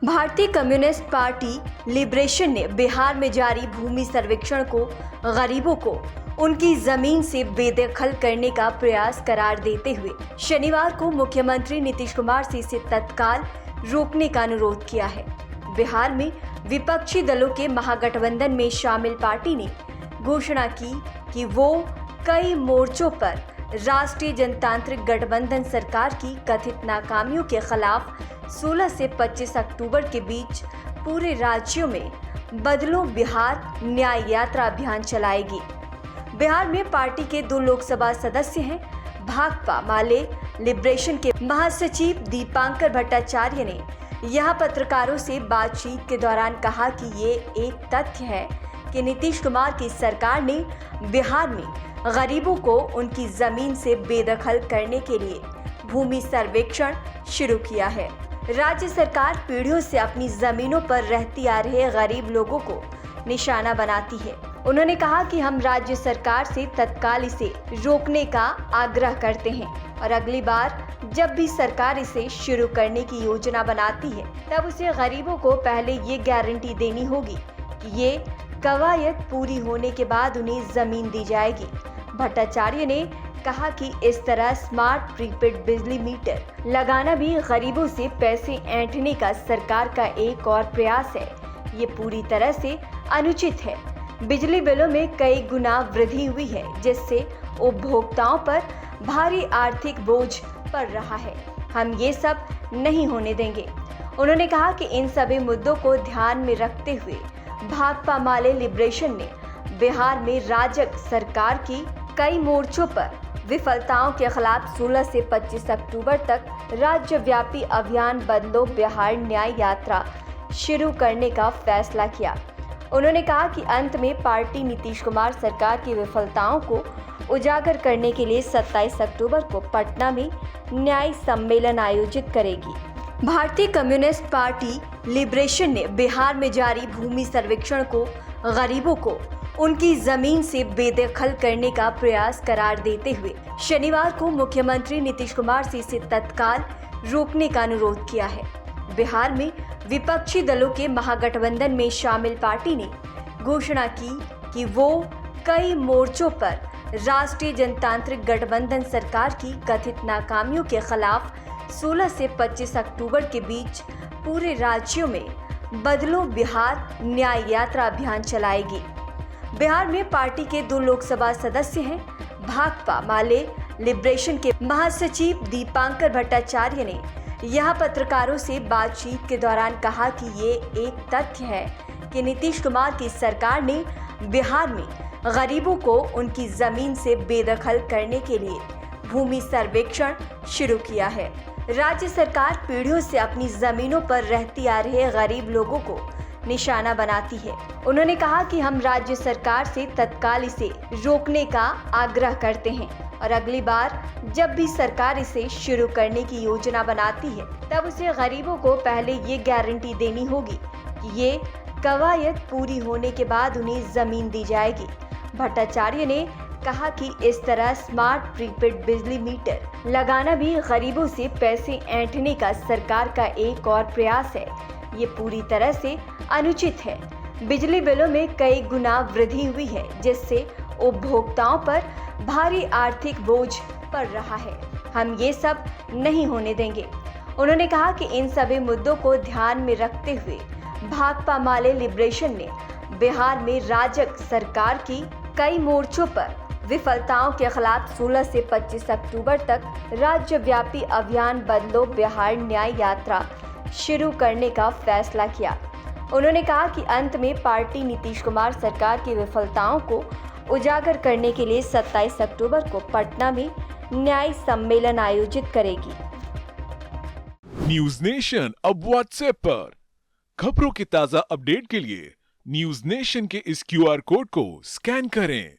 भारतीय communist party liberation ने बिहार में जारी भूमि सर्वेक्षण को गरीबों को उनकी जमीन से बेदखल करने का प्रयास करार देते हुए शनिवार को मुख्यमंत्री नीतीश कुमार से इसे तत्काल रोकने का अनुरोध किया है। बिहार में विपक्षी दलों के महागठबंधन में शामिल पार्टी ने घोषणा की कि वो कई मोर्चों पर राष्ट्रीय जनतांत्रिक गठबंधन सरकार की कथित नाकामियों के खिलाफ 16 से 25 अक्टूबर के बीच पूरे राज्यों में बदलो बिहार न्याय यात्रा अभियान चलाएगी। बिहार में पार्टी के 2 लोकसभा सदस्य हैं। भाकपा माले लिबरेशन के महासचिव दीपांकर भट्टाचार्य ने यहां पत्रकारों से बातचीत के दौरान कहा कि ये एक तथ्य है कि नीतीश कुमार की सरकार ने बिहार में गरीबों को उनकी जमीन से बेदखल करने के लिए भूमि सर्वेक्षण शुरू किया है। राज्य सरकार पीढ़ियों से अपनी जमीनों पर रहती आ रहे गरीब लोगों को निशाना बनाती है। उन्होंने कहा कि हम राज्य सरकार से तत्काल इसे रोकने का आग्रह करते हैं और अगली बार जब भी सरकार इसे शुरू करने की योजना बनाती है तब उसे गरीबों को पहले ये गारंटी देनी होगी कि ये कवायद पूरी होने के बाद उन्हें जमीन दी जाएगी। भट्टाचार्य ने कहा कि इस तरह स्मार्ट प्रीपेड बिजली मीटर लगाना भी गरीबों से पैसे ऐंठने का सरकार का एक और प्रयास है। ये पूरी तरह से अनुचित है। बिजली बिलों में कई गुना वृद्धि हुई है जिससे उपभोक्ताओं पर भारी आर्थिक बोझ पड़ रहा है। हम ये सब नहीं होने देंगे। उन्होंने कहा कि इन सभी मुद्दों को ध्यान में रखते हुए भाकपा माले लिबरेशन ने बिहार में राजग सरकार की कई मोर्चों पर विफलताओं के खिलाफ 16 से 25 अक्टूबर तक राज्यव्यापी अभियान बदलो बिहार न्याय यात्रा शुरू करने का फैसला किया। उन्होंने कहा कि अंत में पार्टी नीतीश कुमार सरकार की विफलताओं को उजागर करने के लिए 27 अक्टूबर को पटना में न्याय सम्मेलन आयोजित करेगी। भारतीय कम्युनिस्ट पार्टी लिबरेशन ने बिहार में जारी भूमि सर्वेक्षण को गरीबों को उनकी जमीन से बेदखल करने का प्रयास करार देते हुए शनिवार को मुख्यमंत्री नीतीश कुमार से इसे तत्काल रोकने का अनुरोध किया है। बिहार में विपक्षी दलों के महागठबंधन में शामिल पार्टी ने घोषणा की कि वो कई मोर्चों पर राष्ट्रीय जनतांत्रिक गठबंधन सरकार की कथित नाकामियों के खिलाफ 16 से 25 अक्टूबर के बीच पूरे राज्यों में बदलो बिहार न्याय यात्रा अभियान चलाएगी। बिहार में पार्टी के 2 लोकसभा सदस्य हैं। भाकपा माले लिबरेशन के महासचिव दीपांकर भट्टाचार्य ने यहां पत्रकारों से बातचीत के दौरान कहा कि ये एक तथ्य है कि नीतीश कुमार की सरकार ने बिहार में गरीबों को उनकी जमीन से बेदखल करने के लिए भूमि सर्वेक्षण शुरू किया है। राज्य सरकार पीढ़ियों से अपनी जमीनों पर रहती आ रहे गरीब लोगों को निशाना बनाती है। उन्होंने कहा कि हम राज्य सरकार से तत्काल इसे रोकने का आग्रह करते हैं और अगली बार जब भी सरकार इसे शुरू करने की योजना बनाती है तब उसे गरीबों को पहले ये गारंटी देनी होगी कि ये कवायद पूरी होने के बाद उन्हें जमीन दी जाएगी। भट्टाचार्य ने कहा कि इस तरह स्मार्ट प्रीपेड बिजली मीटर लगाना भी गरीबों से पैसे ऐंठने का सरकार का एक और प्रयास है। ये पूरी तरह से अनुचित है। बिजली बिलों में कई गुना वृद्धि हुई है जिससे उपभोक्ताओं पर भारी आर्थिक बोझ पड़ रहा है। हम ये सब नहीं होने देंगे। उन्होंने कहा कि इन सभी मुद्दों को ध्यान में रखते हुए भाकपा माले लिबरेशन ने बिहार में राजग सरकार की कई मोर्चों पर विफलताओं के खिलाफ 16 से 25 अक्टूबर तक राज्यव्यापी अभियान बदलो बिहार न्याय यात्रा शुरू करने का फैसला किया। उन्होंने कहा कि अंत में पार्टी नीतीश कुमार सरकार की विफलताओं को उजागर करने के लिए 27 अक्टूबर को पटना में न्याय सम्मेलन आयोजित करेगी। न्यूज नेशन अब व्हाट्सएप पर खबरों के ताजा अपडेट के लिए न्यूज नेशन के इस QR कोड को स्कैन करें।